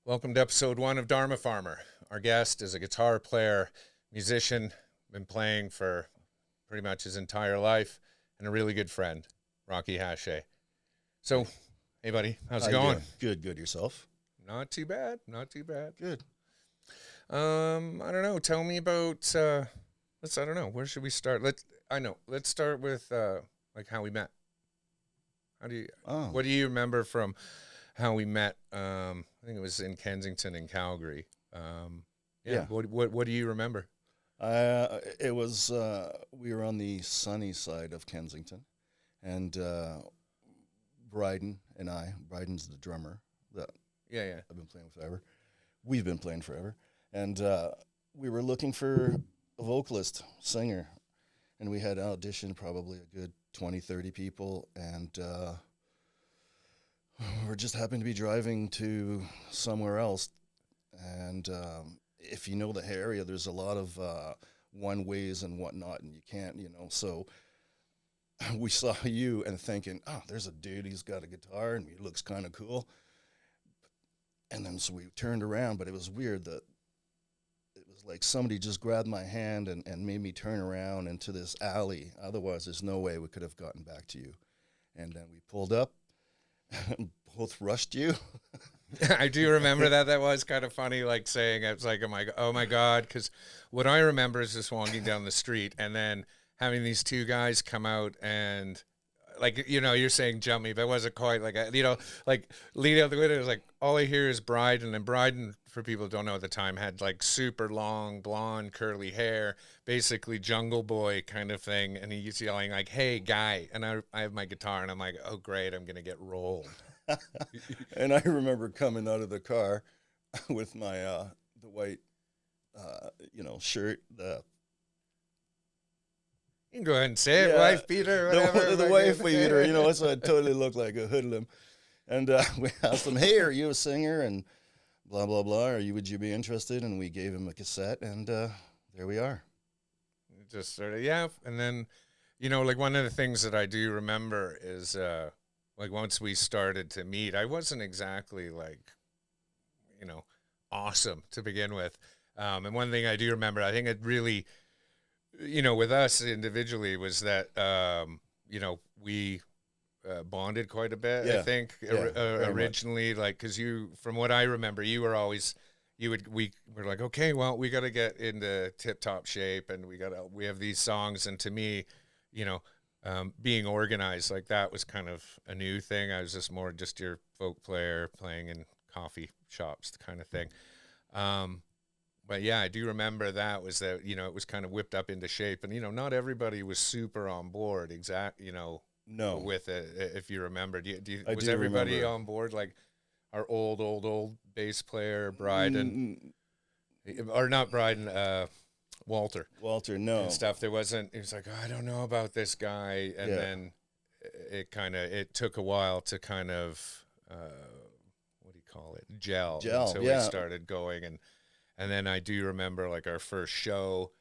Welcome to episode 1 of Dharmafarmer. Our guest is a guitar player, musician, been playing for pretty much his entire life, and a really good friend, Hache. So, hey buddy, how's How it you going? doing? Good. Yourself? Not too bad, not too bad. Good. I don't know. Tell me about I don't know, where should we start? Let's start with like how we met. Oh, What do you remember from how we met? I think it was in Kensington and Calgary. Yeah. What do you remember? it was, we were on the sunny side of Kensington, and Bryden's the drummer that Yeah. I've been playing with forever. We've been playing forever. And we were looking for a vocalist, singer, and we had auditioned probably a good 20, 30 people, and we just happened to be driving to somewhere else. And if you know the area, there's a lot of one-ways and whatnot, and you can't, So we saw you and thinking, oh, there's a dude, he's got a guitar, and he looks kind of cool. And then so we turned around, but it was weird that it was like somebody just grabbed my hand and made me turn around into this alley. Otherwise, there's no way we could have gotten back to you. And then we pulled up, both rushed you. I do remember that. That was kind of funny, like saying, it's like, oh my God. Because what I remember is just walking down the street and then having these two guys come out and, like, you're saying jump me, but it wasn't quite like, like lead out the window. It was like, all I hear is Bryden. And Bryden, for people who don't know at the time, had like super long, blonde, curly hair, basically Jungle Boy kind of thing. And he's yelling like, hey, guy. And I have my guitar and I'm like, oh, great, I'm going to get rolled. And I remember coming out of the car with my the white shirt, You can go ahead and say it, Yeah, wife beater, whatever. the wife beater, so I totally looked like a hoodlum. And we asked him, hey, are you a singer? And blah, blah, blah. Would you be interested? And we gave him a cassette, and there we are. Just sort of, yeah. And then, like one of the things that I do remember is, like once we started to meet, I wasn't exactly like, awesome to begin with. And one thing I do remember, I think it really, with us individually was that, we bonded quite a bit, Yeah. I think, originally, like, because from what I remember, you were always, we were like, okay, well, we got to get into tip-top shape, and we have these songs, and to me, being organized like that was kind of a new thing. I was just your folk player playing in coffee shops, the kind of thing. But yeah, I do remember that it was kind of whipped up into shape, and not everybody was super on board. No. With it, if you remember. Was do everybody remember. on board? Like our old bass player, Bryden, or not Bryden, Walter. Walter, no. And stuff. It was like, oh, I don't know about this guy, and then it took a while to kind of what do you call it, gel until we started going, and then I do remember like our first show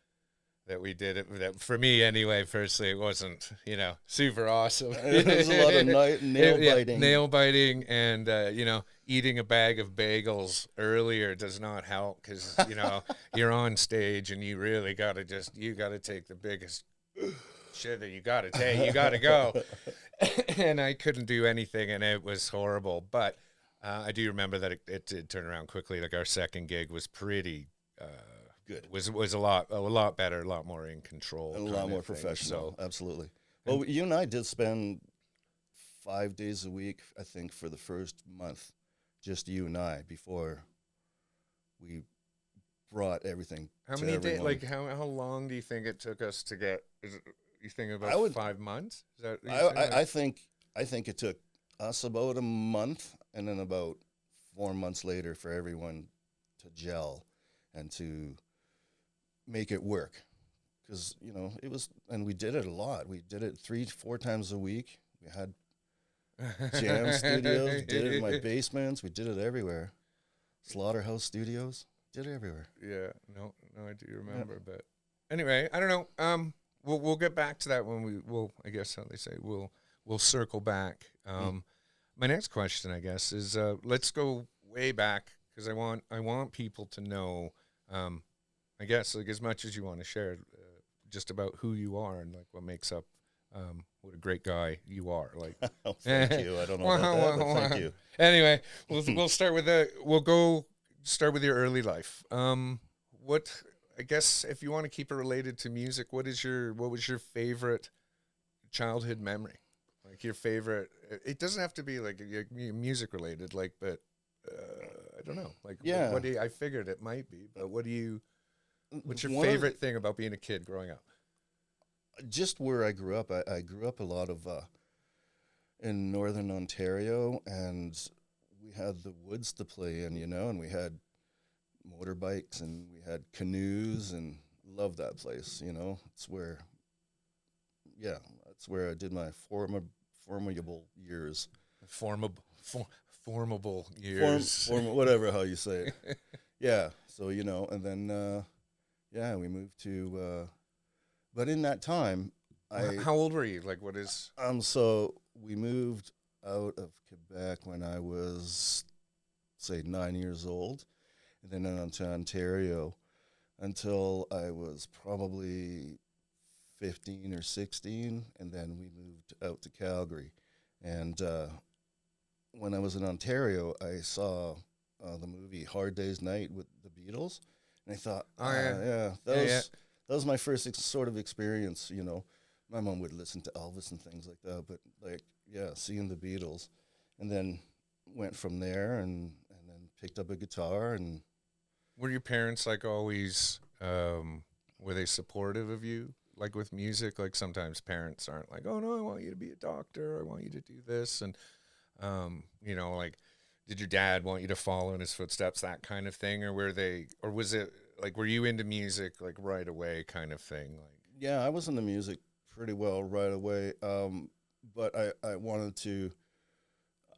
that we did that for me anyway. Firstly, it wasn't super awesome. It was a lot of nail biting, and eating a bag of bagels earlier does not help because you're on stage and you really gotta take the biggest shit that you gotta take. You gotta go, and I couldn't do anything, and it was horrible. But I do remember that it did turn around quickly. Like our second gig was pretty. Good. Was a lot better, a lot more in control, And a lot more professional. So, absolutely. Well, you and I did spend 5 days a week, I think, for the first month, just you and I, before we brought everything. How to many days? everyone. Like how long do you think it took us to get? You think about 5 months? Is that? I think it took us about a month, and then about 4 months later for everyone to gel and to make it work, because it was, and we did it a lot. We did it 3-4 times a week. We had jam studios, did it in my basements. We did it everywhere. Slaughterhouse Studios, did it everywhere. Yeah, no, I do remember. Yeah. But anyway, I don't know. We'll get back to that when I guess how they say we'll circle back. My next question, I guess, is let's go way back, because I want people to know, I guess, like, as much as you want to share, just about who you are and like what makes up, what a great guy you are. Like, Oh, thank you. I don't know about that, but thank you. Anyway, we'll start with we'll go start with your early life. What, I guess, if you want to keep it related to music, what was your favorite childhood memory? Like your favorite. It doesn't have to be like music related, like, but I don't know. Like, Yeah. what do you, I figured it might be, but what's your One of favorite thing about being a kid growing up? just where I grew up, I grew up a lot of in northern Ontario, and we had the woods to play in, and we had motorbikes and we had canoes, and loved that place. It's where, yeah, that's where I did my formidable years. Formable, formable years. Whatever how you say it. Yeah. So and then yeah, we moved to. But in that time, How old were you? Like, what is? so we moved out of Quebec when I was, say, 9 years old, and then into Ontario until I was probably 15 or 16, and then we moved out to Calgary. And when I was in Ontario, I saw the movie Hard Day's Night with the Beatles, and I thought, Oh, yeah. yeah, Yeah. that was my first sort of experience. My mom would listen to Elvis and things like that, but like, yeah, seeing the Beatles, and then went from there, and then picked up a guitar. And Were your parents like always? Were they supportive of you? Like with music, like sometimes parents aren't like, "Oh no, I want you to be a doctor. I want you to do this," and like, did your dad want you to follow in his footsteps, that kind of thing, or was it like, were you into music like right away, kind of thing? Like, yeah, I was into music pretty well right away, but I wanted to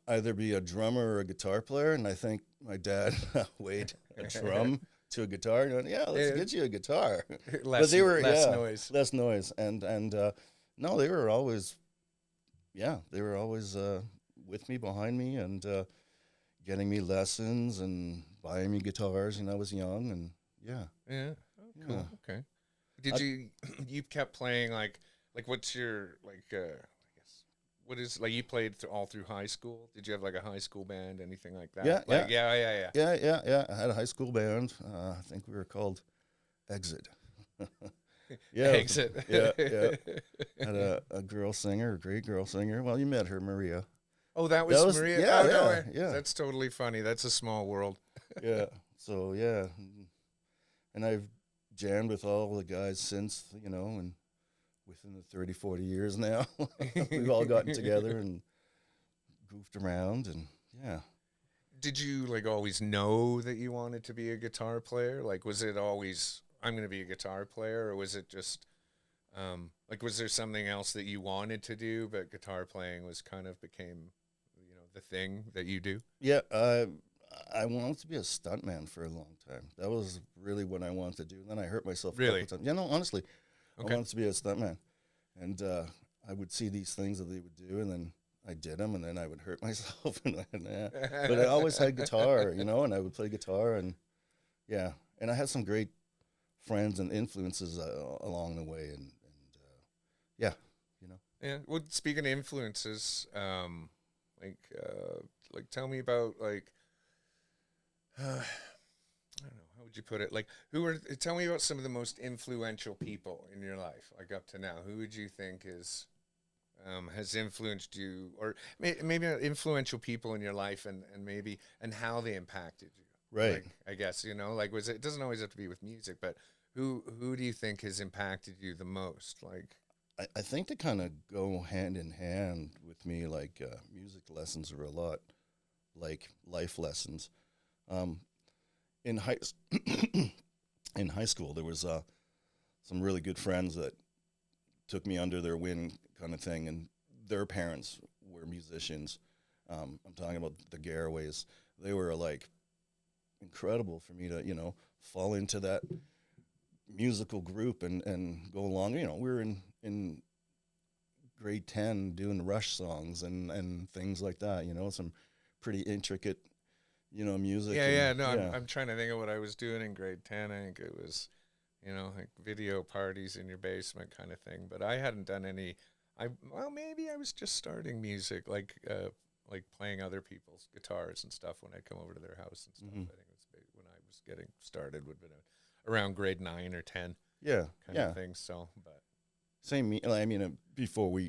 either be a drummer or a guitar player, and I think my dad weighed a drum to a guitar, and went, yeah, let's get you a guitar. less, But they were less noise. less noise, and no, they were always, yeah, with me, behind me, and getting me lessons and buying me guitars when I was young, and yeah, Yeah. Oh, cool. yeah. Okay. Did you kept playing like what's your like I guess what is like you played all through high school? Did you have like a high school band, anything like that? Yeah, Like, yeah. Yeah. I had a high school band. I think we were called Exit. Yeah, Exit. yeah. Had a girl singer, a great girl singer. Well, you met her, Maria. Oh, that was Maria. Yeah, Oh, no yeah, way. yeah, That's totally funny. That's a small world. yeah. So yeah, and I've jammed with all the guys since, and within the 30, 40 years now, we've all gotten together and goofed around, and yeah. Did you like always know that you wanted to be a guitar player? Like, was it always, I'm going to be a guitar player, or was it just like, was there something else that you wanted to do, but guitar playing was kind of became, the thing that you do? Yeah, I wanted to be a stuntman for a long time. That was really what I wanted to do. And then I hurt myself Really? a couple times. Yeah, no, honestly, Okay. I wanted to be a stuntman. And I would see these things that they would do, and then I did them, and then I would hurt myself. But I always had guitar, and I would play guitar, and yeah. And I had some great friends and influences along the way, and yeah, Yeah. Well, speaking of influences, like tell me about like, I don't know, how would you put it? Like, tell me about some of the most influential people in your life, like up to now. Who would you think has influenced you, or maybe not influential people in your life, and how they impacted you? Right. Like, I guess, like, it doesn't always have to be with music, but who do you think has impacted you the most? Like, I think they kind of go hand in hand with me. Like music lessons are a lot like life lessons. In high in high school, there was some really good friends that took me under their wing, kind of thing, and their parents were musicians. I'm talking about the Garaways. They were like incredible for me to fall into that musical group and go along. We were in grade 10 doing Rush songs and things like that. Some pretty intricate music. Yeah. No, Yeah. I'm trying to think of what I was doing in grade 10. I think it was, like video parties in your basement kind of thing. But I hadn't done any. Well, maybe I was just starting music, like playing other people's guitars and stuff when I'd come over to their house and stuff. Hmm. I think it was when I was getting started would have been around grade 9 or 10 Yeah. kind Yeah. of thing. So, but Same. I mean, before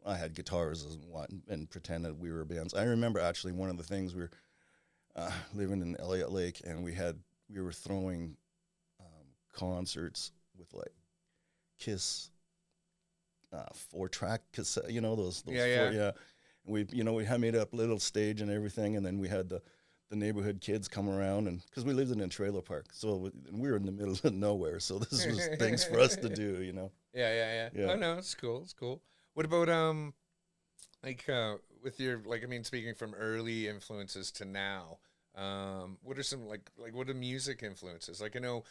I had guitars and pretended we were bands. I remember actually one of the things we were living in Elliott Lake, and we were throwing concerts with like Kiss 4-track cassette. Those Yeah. four, yeah. We had made up a little stage and everything, and then we had the neighborhood kids come around, and because we lived in a trailer park, so we were in the middle of nowhere, so this was things for us to do. Yeah. Yeah. Oh no, it's cool. It's cool. What about with your speaking from early influences to now, what are some what are music influences? Like I know,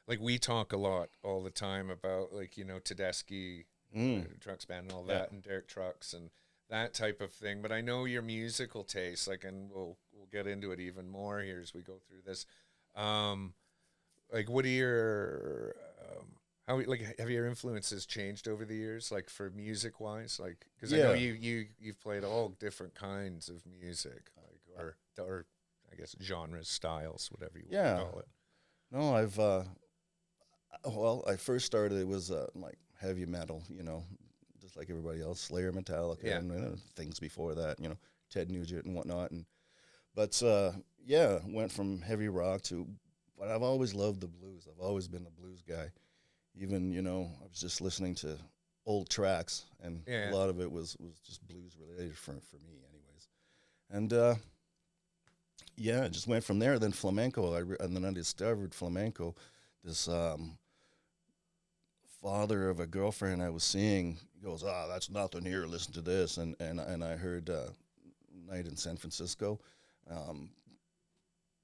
like we talk a lot all the time about Tedeschi, Trucks Band and all that, and Derek Trucks and that type of thing. But I know your musical taste, and we'll get into it even more here as we go through this. What are your how have your influences changed over the years, for music wise? Because I know you've played all different kinds of music, or I guess genres, styles, whatever you want to call it. No, I first started, it was like heavy metal, just like everybody else, Slayer, Metallica, and things before that, Ted Nugent and whatnot. But went from heavy rock but I've always loved the blues. I've always been a blues guy. Even, I was just listening to old tracks, and a lot of it was just blues related for me anyways. And I just went from there. Then flamenco, and then I discovered flamenco. This father of a girlfriend I was seeing goes, that's nothing here, listen to this. And I heard Night in San Francisco,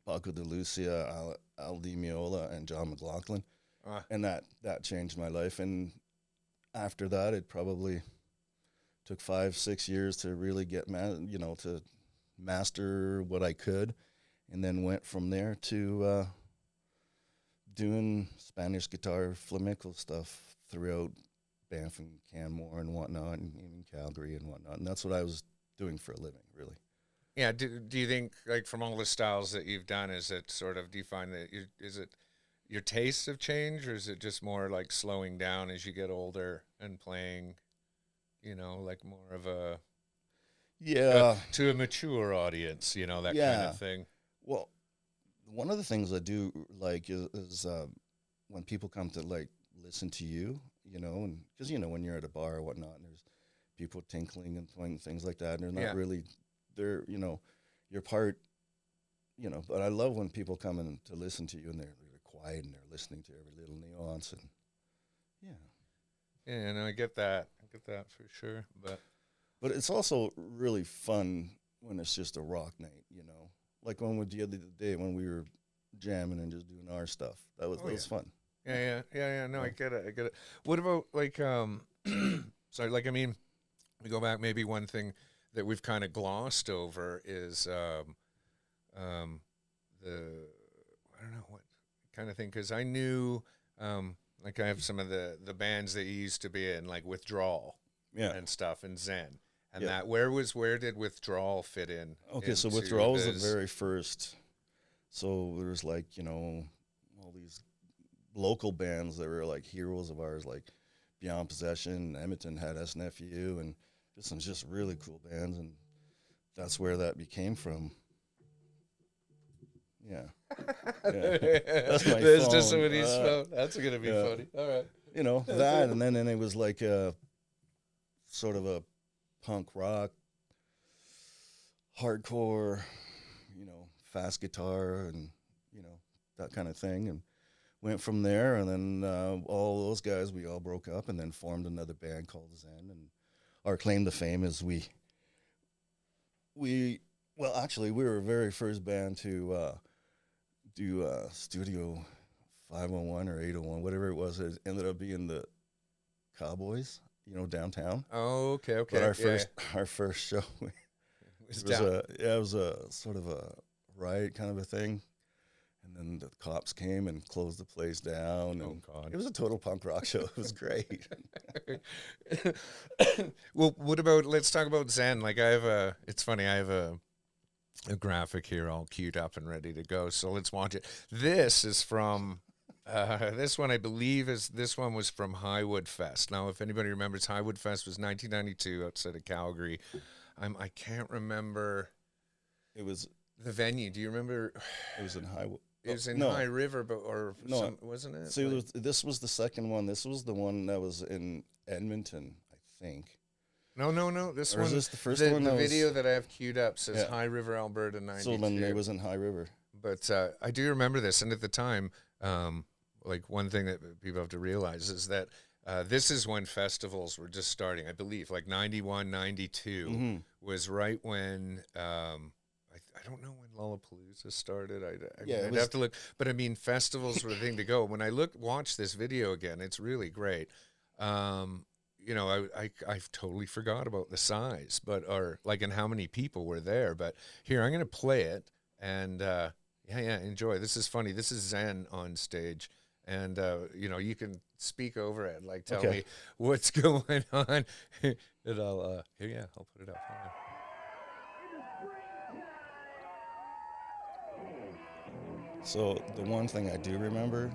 Paco de Lucia, Al Di Meola, and John McLaughlin. And that changed my life. And after that, it probably took 5-6 years to really get to master what I could, and then went from there to doing Spanish guitar flamenco stuff throughout Banff and Canmore and whatnot, and even Calgary and whatnot. And that's what I was doing for a living, really. Yeah. Do you think, from all the styles that you've done, is it sort of, do you find that is it your tastes have changed, or is it just more slowing down as you get older and playing, more of a to a mature audience, that kind of thing? Well, one of the things I do like is when people come to listen to you, and because when you're at a bar or whatnot, and there's people tinkling and playing things like that, and they're not really, they're you're part, But I love when people come in to listen to you, and they're really quiet, and they're listening to every little nuance, and yeah, no, I get that for sure, but it's also really fun when it's just a rock night, like when we did the other day when we were jamming and just doing our stuff. That was fun. Yeah. No, I get it. What about sorry, we go back. Maybe one thing that we've kind of glossed over is the I don't know what kind of thing, because I knew I have some of the bands that you used to be in, like Withdrawal, and stuff, and Zen. And that where did Withdrawal fit in? Okay, so Withdrawal was the very first. So there's all these local bands that were heroes of ours, like Beyond Possession. Edmonton had SNFU, and just really cool bands, and that's where that became from. Yeah. That's my There's phone. just somebody's phone. That's gonna be funny. All right. That, and then it was like a sort of a punk rock, hardcore, fast guitar, and that kind of thing, and went from there. And then all those guys, we all broke up, and then formed another band called Zen. And our claim to fame is we were a very first band to do Studio 501 or 801, whatever it was. It ended up being the Cowboys, downtown. Oh, okay. But our first show it was a sort of a riot kind of a thing. And then the cops came and closed the place down. And God. it was a total punk rock show. It was great. Well, what about, let's talk about Zen. Like it's funny, I have a graphic here all queued up and ready to go. So let's watch it. This is from, this one I believe this one was from Highwood Fest. Now, if anybody remembers, Highwood Fest was 1992 outside of Calgary. I can't remember. It was the venue. Do you remember? It was in Highwood. It was in High River, wasn't it? So this was the second one. This was the one that was in Edmonton, I think. No. This or one. Is this the first one? The video that I have queued up says High River, Alberta, 92. So then it was in High River. But I do remember this, and at the time, like one thing that people have to realize is that this is when festivals were just starting. I believe, like 91, 92 was right when. I don't know when Lollapalooza started. I'd have to look. But I mean, festivals were the thing to go. When I watch this video again, it's really great. You know, I've totally forgot about the size, and how many people were there. But here, I'm going to play it, and enjoy. This is funny. This is Zen on stage, and you know, you can speak over it, like tell me what's going on, and I'll put it up. Hold on. So the one thing I do remember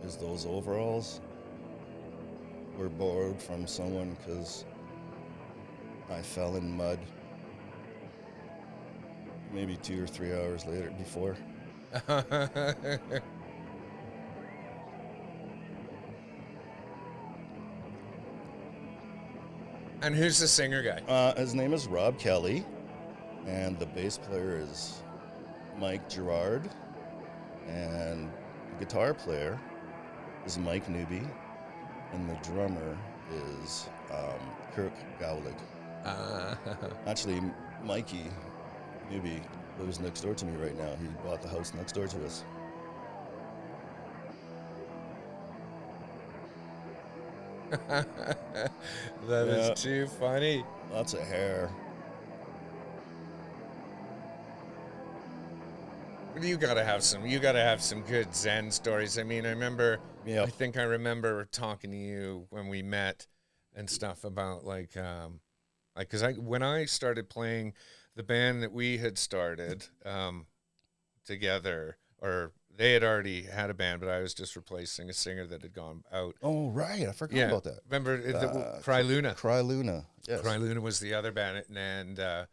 is those overalls were borrowed from someone because I fell in mud maybe 2 or 3 hours later before. And who's the singer guy? His name is Rob Kelly, and the bass player is Mike Gerard, and the guitar player is Mike Newby, and the drummer is Kirk Gowlig. Actually, Mikey Newby lives next door to me right now. He bought the house next door to us. That is too funny. Lots of hair. You gotta have some good Zen stories. I mean, I think I remember talking to you when we met and stuff about because when I started playing the band that we had started together, or they had already had a band, but I was just replacing a singer that had gone out. Oh, right. I forgot about that. Remember Cry Luna? Cry Luna, yes. Cry Luna was the other band, and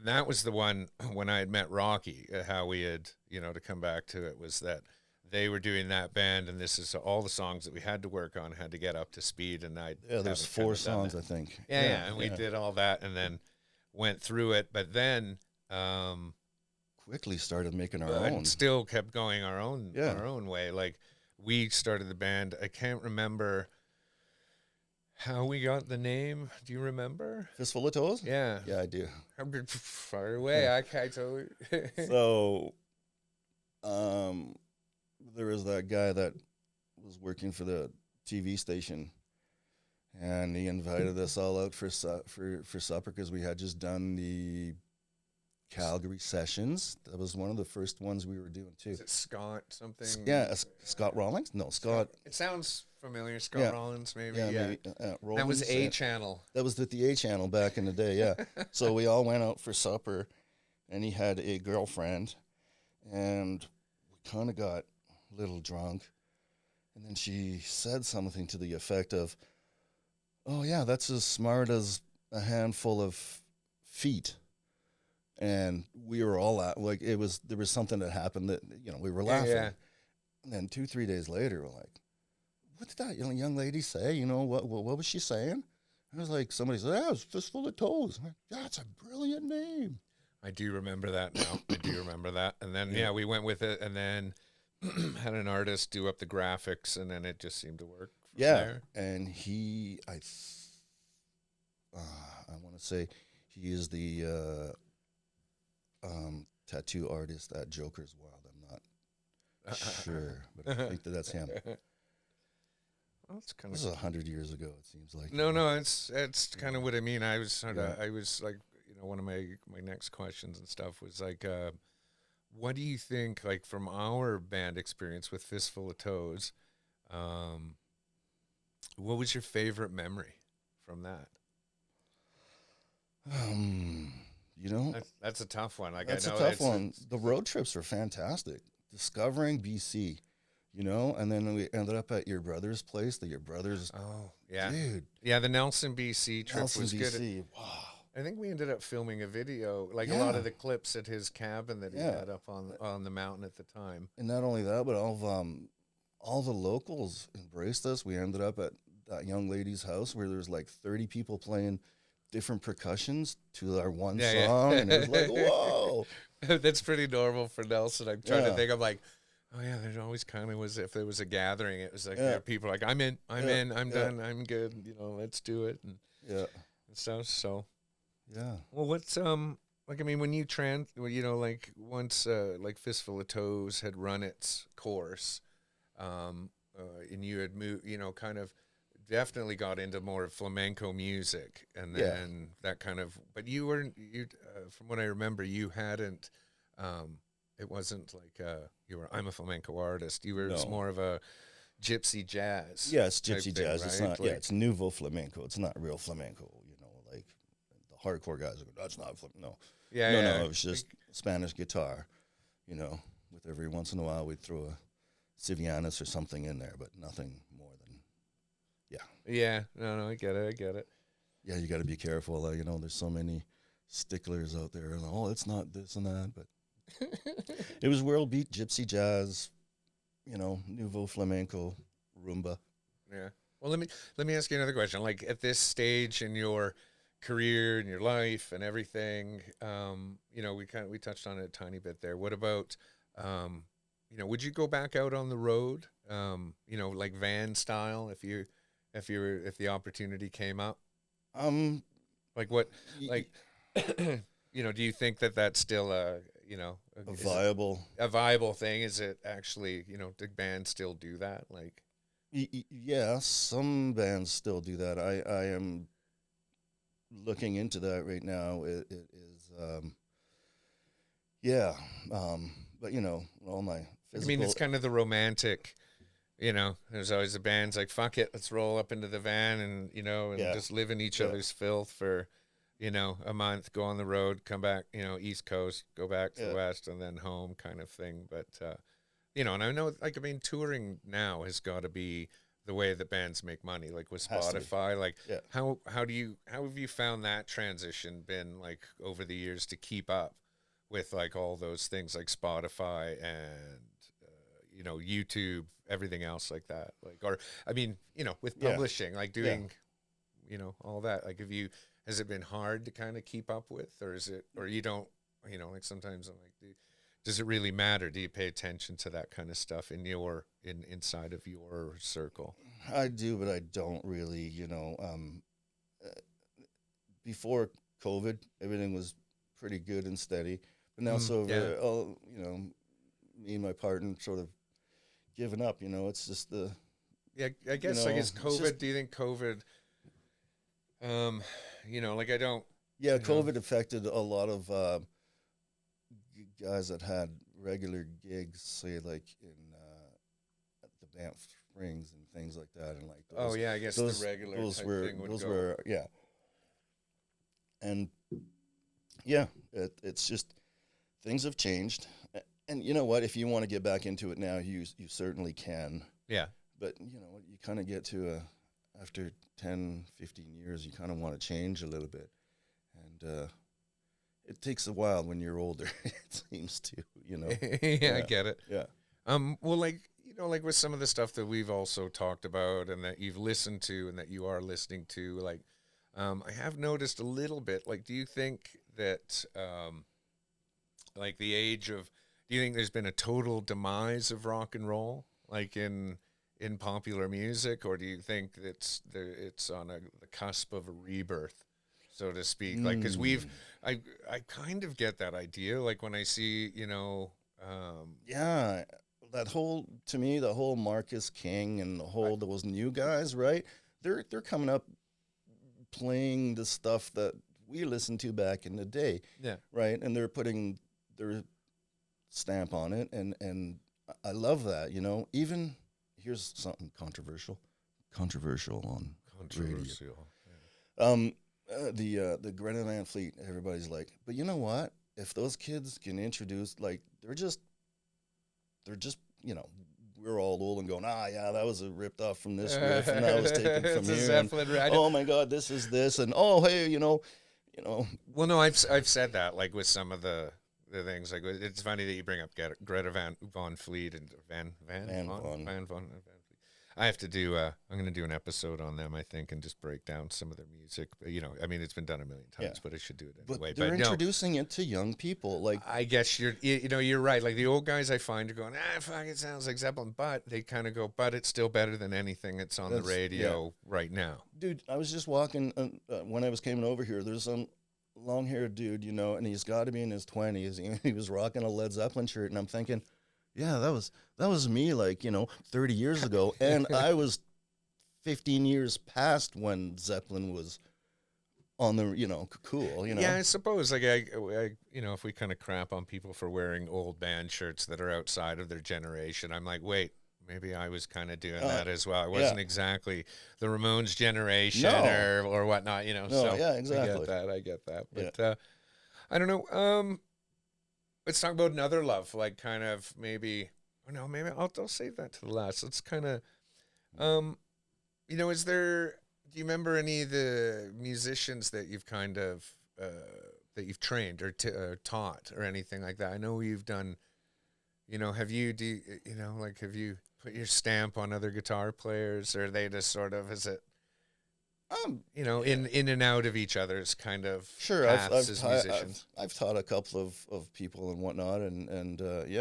that was the one when I had met Rocky, how we had, to come back to it, was that they were doing that band, and this is all the songs that we had to work on, had to get up to speed, and there's 4 songs, I think. And we did all that, and then went through it, but then quickly started making our own. And still kept going our own way. Like, we started the band. I can't remember how we got the name. Do you remember? Fistful of Toes? Yeah. Yeah, I do. I'm far away. I totally. So, there was that guy that was working for the TV station, and he invited us all out for supper because we had just done the Calgary sessions. That was one of the first ones we were doing too. Is it Scott something? Yeah, Scott Rawlings? No, Scott. It sounds familiar. Scott Rollins, maybe. Yeah, maybe. Rollins, that was A Channel. That was the A Channel back in the day, yeah. So we all went out for supper, and he had a girlfriend, and we kind of got a little drunk, and then she said something to the effect of, "Oh yeah, that's as smart as a handful of feet." And we were all there was something that happened that, we were laughing. Yeah. And then 2-3 days later, we're like, what did that young lady say? What was she saying? I was like, somebody said, it was Fistful of Toes. I'm like, that's a brilliant name. I do remember that now. I do remember that. And then, we went with it, and then had an artist do up the graphics, and then it just seemed to work from there. And he, I want to say he is the tattoo artist at Joker's Wild. I'm not sure, but I think that's him. Well, this is 100 years ago, it seems like. No, it's kind of what I mean. I was like, one of my next questions and stuff was like, what do you think, like from our band experience with Fistful of Toes, what was your favorite memory from that? You know, That's a tough one. Like that's I a know tough one. The road trips were fantastic. Discovering BC, and then we ended up at your brother's place. Your brother's, oh yeah, dude, yeah. The Nelson, BC trip Nelson, was good. BC. Wow. I think we ended up filming a video, like a lot Yeah. of the clips at his cabin that he Yeah. had up on the mountain at the time. And not only that, but all the locals embraced us. We ended up at that young lady's house where there was like 30 people playing different percussions to our one Yeah, song, yeah. and it was like, whoa. That's pretty normal for Nelson. I'm trying to Yeah. think. I'm like, oh yeah, there always kind of was. If there was a gathering, it was like Yeah. there are people like, I'm in, I'm Yeah. in, I'm Yeah. done, I'm good. Let's do it and Yeah. stuff. So, Yeah. well, what's like? I mean, when you like once like Fistful of Toes had run its course, and you had moved, kind of definitely got into more flamenco music, and Yeah. then that kind of. But you weren't you, from what I remember, you hadn't. It wasn't like you were. I'm a flamenco artist. You were No. just more of a gypsy jazz. Yeah, it's type gypsy thing, jazz. It's right? not. Like, Yeah, it's nouveau flamenco. It's not real flamenco. Like the hardcore guys are. That's not flamenco. No. yeah, No, yeah. no. It was just Spanish guitar. With every once in a while we'd throw a Sevillanas or something in there, but nothing more than. Yeah, no, I get it. Yeah, you got to be careful. There's so many sticklers out there. And, it's not this and that, but it was world beat, gypsy jazz, nouveau flamenco, rumba. Yeah. Well, let me ask you another question. Like at this stage in your career and your life and everything, we touched on it a tiny bit there. What about, would you go back out on the road, like van style if the opportunity came up? Like what, like, do you think that that's still A viable. a viable thing? Is it actually, do bands still do that? Like, Yeah, some bands still do that. I am looking into that right now. It is, yeah. But all my physical. I mean, it's kind of the romantic, there's always the bands like, fuck it, let's roll up into the van and, Yeah. just live in each Yeah. other's filth for, a month, go on the road, come back, East Coast, go back to the Yeah. West and then home kind of thing. But, and I know, like, I mean, touring now has got to be the way that bands make money, like with Has to be. Spotify. Like, Yeah. how have you found that transition been like over the years to keep up with like all those things like Spotify and YouTube, everything else like that? Like, or I mean, with Yeah. publishing, like doing, all that. Like, has it been hard to kind of keep up with, or is it, or you don't, like sometimes I'm like, does it really matter? Do you pay attention to that kind of stuff inside of your circle? I do, but I don't really. Before COVID, everything was pretty good and steady. But now, me and my partner sort of given up. It's just the. Yeah, I guess know, it's it's COVID. just- Do you think COVID? Like I don't. Yeah, you know. COVID affected a lot of guys that had regular gigs, say like in at the Banff Springs and things like that, and like Oh yeah, I guess those, the regular those type were thing would those go. were yeah, and yeah, it's just things have changed, and you know what? If you want to get back into it now, you certainly can. Yeah. But you kind of get to after 10, 15 years, you kind of want to change a little bit, and it takes a while when you're older. It seems to, Yeah, I get it. Yeah. Well, like like with some of the stuff that we've also talked about and that you've listened to and that you are listening to, like, I have noticed a little bit. Like, do you think that, like, do you think there's been a total demise of rock and roll, like in popular music, or do you think it's on the cusp of a rebirth, so to speak? Like, because I kind of get that idea, like when I see, Yeah, to me, the whole Marcus King and those new guys, right? They're coming up playing the stuff that we listened to back in the day. Yeah. Right. And they're putting their stamp on it. And I love that, you know. Even here's something controversial on radio. The Greta Van Fleet, everybody's like, but you know what? If those kids can introduce, like, they're just, you know, we're all old and going, yeah, that was ripped off from this riff, and that was taken from here. Zeppelin, right? Oh my God, this is this, and oh hey, you know. Well, no, I've said that, like, with some of the things, like, it's funny that you bring up Greta Van Fleet and Van Fleet. I have to do. I'm going to do an episode on them, I think, and just break down some of their music. You know, I mean, it's been done a million times, but I should do it anyway. But they're introducing it to young people. Like, I guess you're right. Like, the old guys, I find are going, fuck, it sounds like Zeppelin, but they kind of go, but it's still better than anything that's on the radio right now. Dude, I was just walking when I was coming over here. There's some long-haired dude, you know, and he's got to be in his 20s. He was rocking a Led Zeppelin shirt, and I'm thinking, yeah, that was me, like, you know, 30 years ago, and I was 15 years past when Zeppelin was on the, you know, cool, you know. Yeah, I suppose, like, I you know, if we kind of crap on people for wearing old band shirts that are outside of their generation, I'm like, wait, maybe I was kind of doing that as well. I wasn't exactly the Ramones generation or whatnot, you know. No, so yeah, exactly. I get that. But I don't know. Let's talk about another love, like, kind of maybe. Oh no, maybe I'll save that to the last. Let's kind of, you know, do you remember any of the musicians that you've kind of that you've trained or taught or anything like that? I know you've done. You know, have you put your stamp on other guitar players, or are they just sort of, is it? You know, in and out of each other's kind of paths as musicians. I've taught a couple of people and whatnot, and I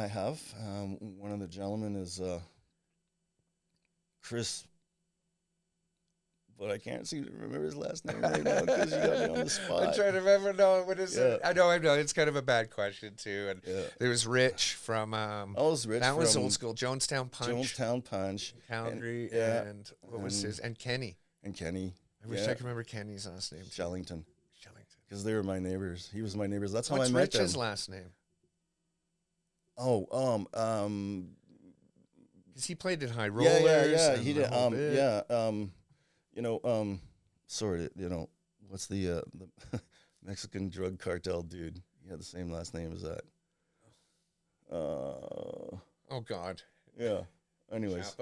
have. One of the gentlemen is Chris, but I can't seem to remember his last name right now because you got me on the spot. I'm trying to remember. No, what is it? I know. It's kind of a bad question too. And there was Rich from. That was old school. Jonestown Punch. Calgary, and what was his? And Kenny. I wish I could remember Kenny's last name. Shellington. Because they were my neighbors. He was my neighbors. That's how I met What's them. Rich's last name? Because he played at High Rollers. Yeah. He did. You know, sorry, you know, what's the Mexican drug cartel dude? He had the same last name as that. Oh God. Yeah. Anyways,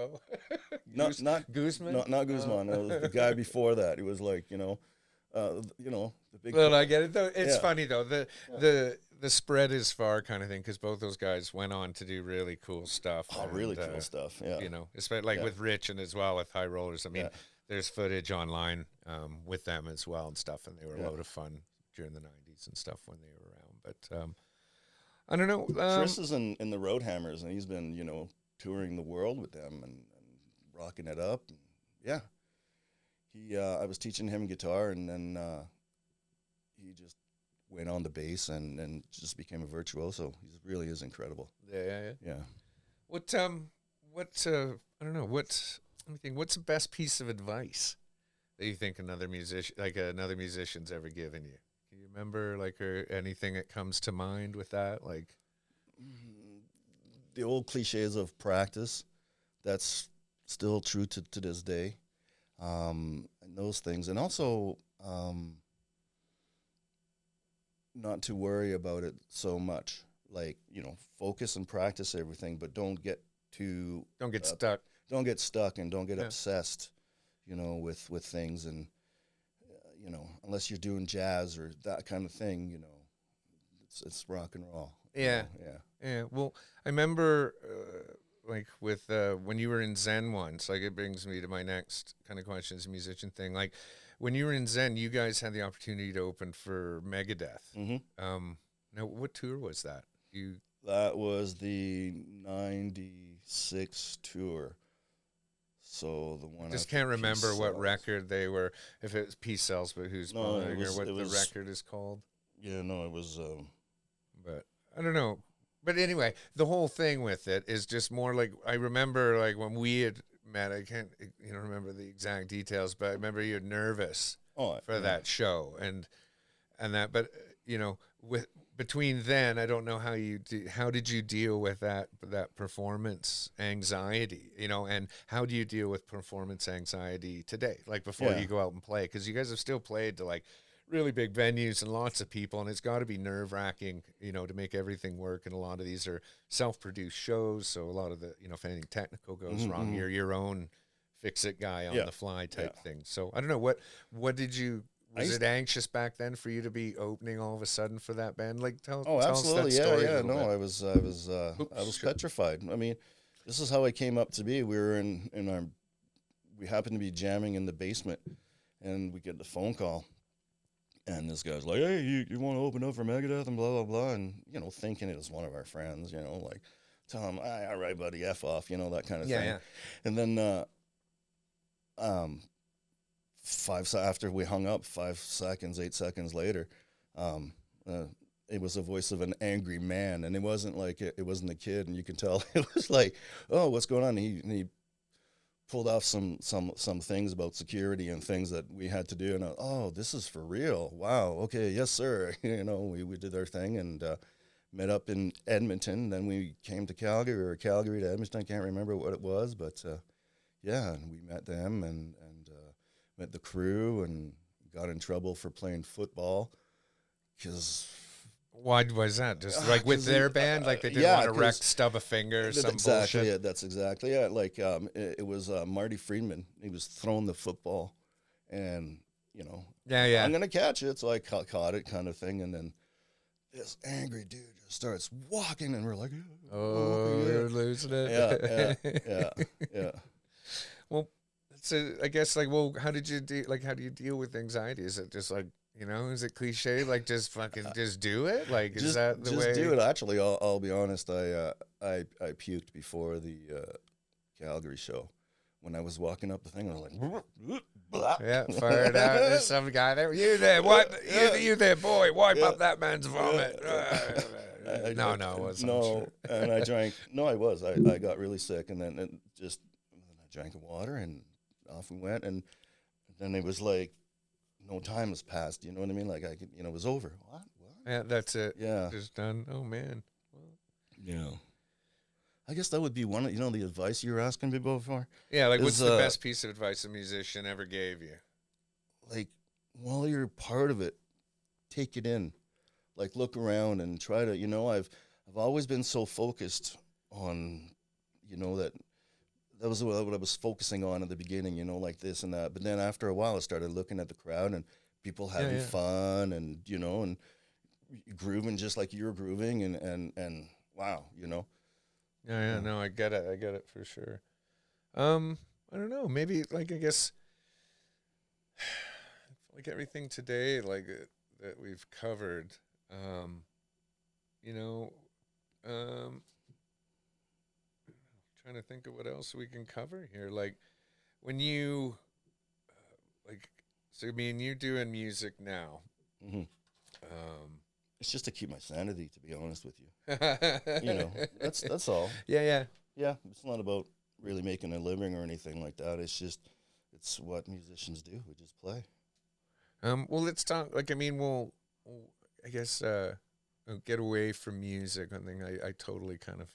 not Guzman. Not Guzman. It was the guy before that. He was like, you know, the big. Well, I get it though. It's funny though. The spread is far kind of thing, because both those guys went on to do really cool stuff. Oh, really cool stuff. Yeah. You know, especially like with Rich and as well with High Rollers. I mean. There's footage online with them as well and stuff, and they were a load of fun during the 90s and stuff when they were around. But I don't know. Chris is in the Roadhammers, and he's been, you know, touring the world with them and rocking it up. And I was teaching him guitar, and then he just went on the bass and just became a virtuoso. He really is incredible. Yeah. What I don't know. Let me think. What's the best piece of advice that you think another musician's ever given you? Can you remember, like, or anything that comes to mind with that? Like, the old cliches of practice. That's still true to this day. And those things, and also not to worry about it so much. Like, you know, focus and practice everything, but don't get stuck. Don't get stuck and don't get obsessed, you know, with things. And, you know, unless you're doing jazz or that kind of thing, you know, it's rock and roll. Yeah. You know? Yeah. Well, I remember, like, with when you were in Zen once, like, it brings me to my next kind of question as a musician thing. Like, when you were in Zen, you guys had the opportunity to open for Megadeth. Mm-hmm. Now, what tour was that? That was the 96 tour. So the one, just can't remember what record they were, if it was Peace Cells, but who's buying, or what the record is called. Yeah, no, it was. But I don't know. But anyway, the whole thing with it is just more like, I remember, like, when we had met, I can't remember the exact details, but I remember you're nervous Oh, for that show and that, but with between then, I don't know how did you deal with that performance anxiety, and how do you deal with performance anxiety today, like before yeah. you go out and play, because you guys have still played to like really big venues and lots of people, and it's got to be nerve-wracking, to make everything work, and a lot of these are self-produced shows, so a lot of the, if anything technical goes wrong, you're your own fix-it guy on the fly type thing. So I don't know, what did you, was it anxious back then for you to be opening all of a sudden for that band? Like, tell absolutely. us that story a little No, bit. I was petrified. I mean, this is how I came up to be. We were we happened to be jamming in the basement, and we get the phone call. And this guy's like, hey, you want to open up for Megadeth and blah, blah, blah. And, thinking it was one of our friends, like, tell him, all right, buddy, F off, that kind of thing. Yeah. And then after we hung up, 8 seconds later, it was the voice of an angry man. And it wasn't like, it wasn't a kid. And you can tell it was like, oh, what's going on? And he pulled off some things about security and things that we had to do, and this is for real. Wow, okay, yes sir. We did our thing and met up in Edmonton. Then we came to Calgary, or Calgary to Edmonton. I can't remember what it was, but and we met them and met the crew and got in trouble for playing football because. Why was that? Just like with their band, like they didn't want to stub a finger or some exactly bullshit? It. That's exactly it. Like it was Marty Friedman. He was throwing the football, and I'm gonna catch it. So I caught it, kind of thing. And then this angry dude just starts walking, and we're like, we're losing it. Yeah. Well, so I guess how do you deal with anxiety? Is it just like, is it cliche? Like just fucking just do it? Like is that the way? Just do it. Actually, I'll be honest. I puked before the Calgary show. When I was walking up the thing, I was like, yeah, fired out. There's some guy there. You there? Wipe. You there, boy? Wipe up that man's vomit. No, it wasn't. No, sure. And I drank. No, I was. I got really sick, and then I drank the water, and off we went, and then it was like. No time has passed. You know what I mean? Like it was over. What? Yeah, that's it. Yeah, just done. Oh man. Well, yeah. I guess that would be one of the advice you were asking me before. Yeah, like what's the best piece of advice a musician ever gave you? Like while you're part of it, take it in. Like look around and try to. I've always been so focused on, that was what I was focusing on at the beginning, like this and that. But then after a while, I started looking at the crowd and people having fun and, and grooving just like you're grooving and wow, Yeah, no, I get it for sure. I don't know, maybe I guess like everything today, that we've covered, trying to think of what else we can cover here. Like when you, so I mean, you're doing music now. Mm-hmm. It's just to keep my sanity, to be honest with you. That's all. Yeah. It's not about really making a living or anything like that. It's what musicians do. We just play. Well, let's talk. We'll I guess get away from music. One thing I totally kind of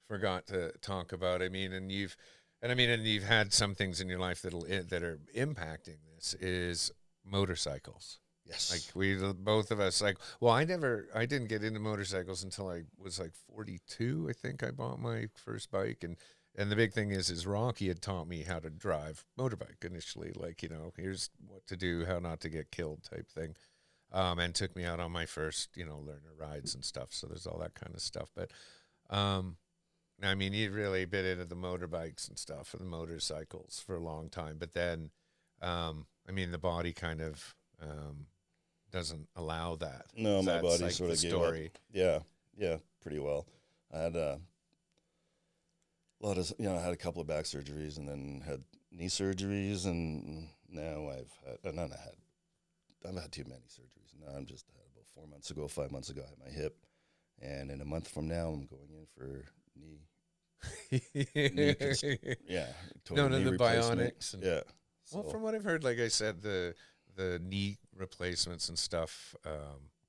forgot to talk about. And you've had some things in your life that are impacting this is motorcycles. Yes. Like we both of us I didn't get into motorcycles until I was 42. I think I bought my first bike, and the big thing is Rocky had taught me how to drive motorbike initially, here's what to do, how not to get killed type thing. And took me out on my first, learner rides and stuff. So there's all that kind of stuff. But you'd really been into the motorbikes and stuff and the motorcycles for a long time. But then, the body kind of doesn't allow that. No, my body sort of gave up. Yeah, pretty well. I had a lot of, I had a couple of back surgeries and then had knee surgeries, and now I've had too many surgeries. Now I'm just about 5 months ago, I had my hip, and in a month from now, I'm going in for knee knee yeah, No, total no, knee the replacement. bionics. And, Yeah. well, So from what I've heard, like I said, the knee replacements and stuff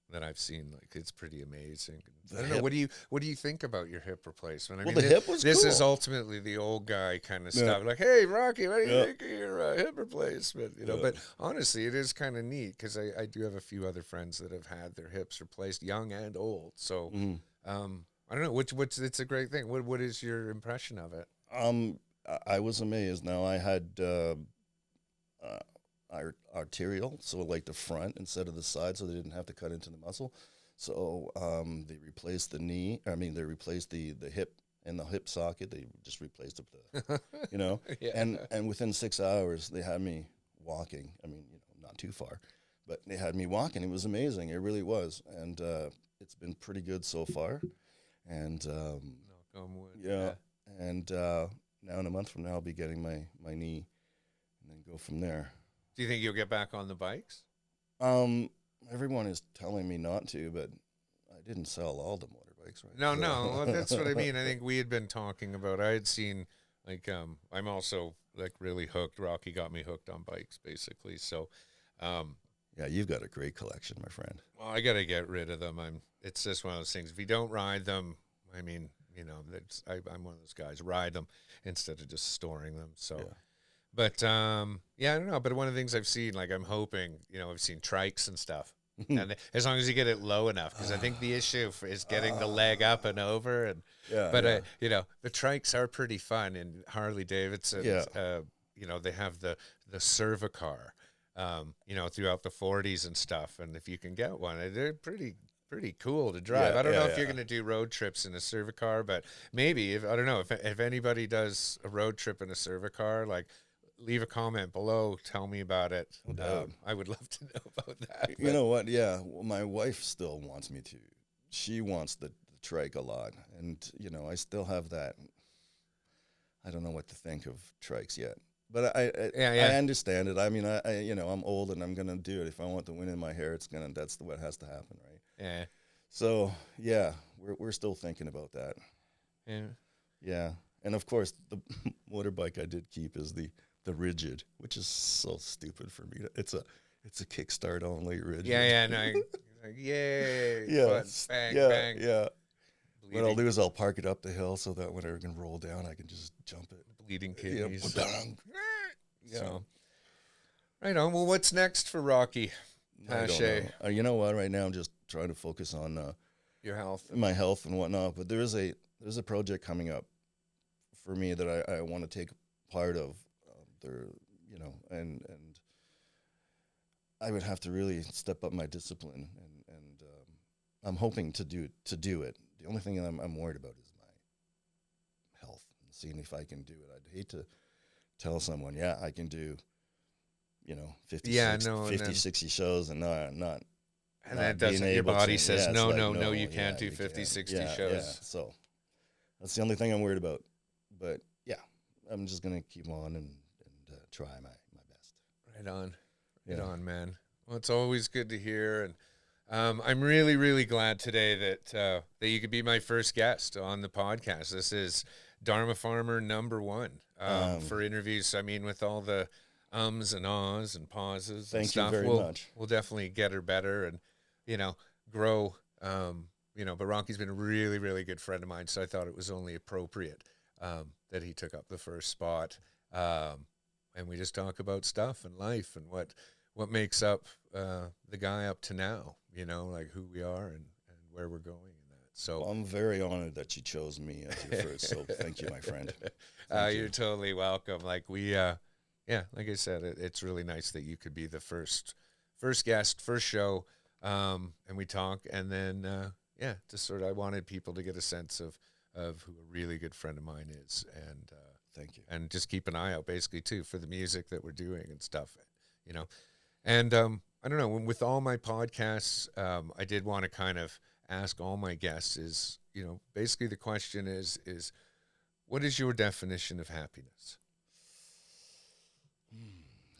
that I've seen, like it's pretty amazing. the I don't know. hip. What do you think about your hip replacement? I Well, mean, the hip was this is cool. ultimately the old guy kind of Yeah. stuff. Like, hey, Rocky, what do you Yeah. think of your hip replacement? You know, Yeah. but honestly, it is kind of neat because I do have a few other friends that have had their hips replaced, young and old. So, Mhm. I don't know. What's it's a great thing. What is your impression of it? I was amazed. Now I had arterial, so like the front instead of the side, so they didn't have to cut into the muscle. So they replaced the knee. I mean, they replaced the hip and the hip socket. They just replaced it, you know. Yeah. And within 6 hours, they had me walking. I mean, you know, not too far, but they had me walking. It was amazing. It really was, and it's been pretty good so far. And Knock on wood. yeah, and now in a month from now, I'll be getting my knee, and then go from there. Do you think you'll get back on the bikes? Everyone is telling me not to, but I didn't sell all the motorbikes, right? No, So- no. Well, that's what I mean. I think we had been talking about. I had seen like I'm also like really hooked. Rocky got me hooked on bikes, basically. So, yeah, you've got a great collection, my friend. well, I got to get rid of them. It's just one of those things. If you don't ride them, I mean, you know, I'm one of those guys. Ride them instead of just storing them. So. Yeah. But yeah, I don't know. But one of the things I've seen, like I'm hoping, you know, I've seen trikes and stuff, and as long as you get it low enough, because I think the issue is getting the leg up and over, and Yeah, but yeah. you know, the trikes are pretty fun, and Harley Davidson, Yeah. you know, they have the Cervicar, you know, throughout the 40s and stuff, and if you can get one, they're pretty cool to drive. Yeah, I don't know yeah, if you're yeah. going to do road trips in a Cervicar, but maybe I don't know if anybody does a road trip in a Cervicar, like leave a comment below, tell me about it. No doubt. I would love to know about that. You know what? Yeah, well, my wife still wants me to. She wants the trike a lot, and you know, I still have that. I don't know what to think of trikes yet, but Yeah. I understand it. I mean, I you know, I'm old and I'm gonna do it. If I want the wind in my hair, that's what has to happen, right? Yeah, So yeah, we're still thinking about that. yeah. Yeah, and of course, the motorbike I did keep is the rigid, which is so stupid for me. It's a kickstart only rigid. Yeah. No, like, yay! Yeah, Fun, bang, yeah, bang. yeah. What I'll Bleeding, do is I'll park it up the hill so that when I can roll down, I can just jump it. bleeding Yeah, kidneys. bang. So, right on. Well, what's next for Rocky? I don't Hache, know. You know what? Right now, I'm just trying to focus on your health. my health and whatnot. But there's a project coming up for me that I want to take part of. There, you know, and I would have to really step up my discipline, and I'm hoping to do it. The only thing I'm worried about is my health, and seeing if I can do it. I'd hate to tell someone, yeah, I can do, you know, 50, Yeah, 60, no, and 50 then- 60 shows and not And not that being doesn't, your able body to- says, yeah, it's no, like, no, you yeah, can't do you 50, can't. 60 Yeah, shows. yeah. So that's the only thing I'm worried about. But yeah, I'm just going to keep on and try my best. Right on. Yeah. Right on, man. Well, it's always good to hear. And I'm really, really glad today that you could be my first guest on the podcast. This is Dharmafarmer #1 for interviews. I mean, with all the ums and ahs and pauses and Thank you stuff, very we'll, much. we'll definitely get her better and, you know, grow. You know, but Rocky's been a really, really good friend of mine, so I thought it was only appropriate that he took up the first spot. And we just talk about stuff and life and what makes up the guy up to now, you know, like who we are and where we're going and that. So Well, I'm very honored that you chose me as your first. So thank you, my friend. you're totally welcome. Like we, yeah, like I said, it's really nice that you could be the first guest, first show, and we talk, and then yeah, just sort of I wanted people to get a sense of who a really good friend of mine is, and Thank you. and just keep an eye out basically too for the music that we're doing and stuff, you know. And I don't know, with all my podcasts, I did want to kind of ask all my guests is, you know, basically the question is what is your definition of happiness?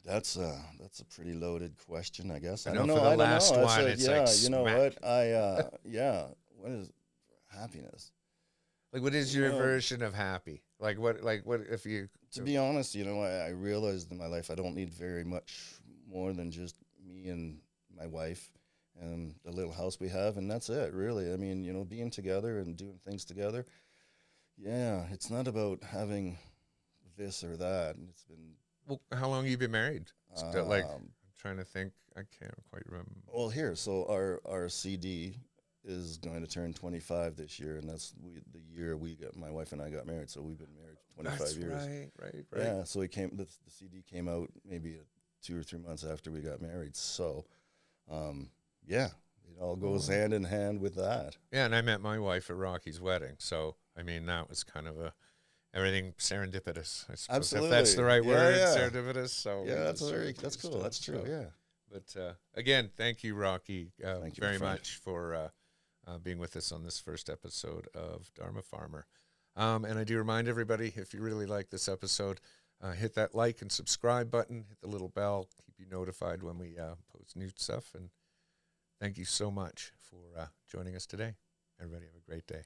That's a pretty loaded question, I guess. I I know don't know. for the I don't last know. one, it's yeah, like you know smack. what? Yeah. What is happiness? Like, what is You your know, version of happy? Like what if you? to be honest, I realized in my life I don't need very much more than just me and my wife and the little house we have, and that's it, really. I mean, being together and doing things together. Yeah, it's not about having this or that. And it's been Well, how long have you been married? Like, I'm um, trying to think. I can't quite remember. well here. So our CD is going to turn 25 this year, and that's the year my wife and I got married. So we've been married 25 That's years. right. Yeah. So the CD came out maybe 2 or 3 months after we got married. So, yeah, it all goes hand in hand with that. Yeah, and I met my wife at Rocky's wedding. So, I mean, that was kind of everything serendipitous, I suppose, if that's the Absolutely. right Yeah, word, yeah. serendipitous. So Yeah, just sort of that's cool. stuff, That's true. so. Yeah. But again, thank you, Rocky, Thank you, my very friend. much for being with us on this first episode of Dharmafarmer. And I do remind everybody, if you really like this episode, hit that like and subscribe button, hit the little bell, keep you notified when we post new stuff. And thank you so much for joining us today. Everybody have a great day.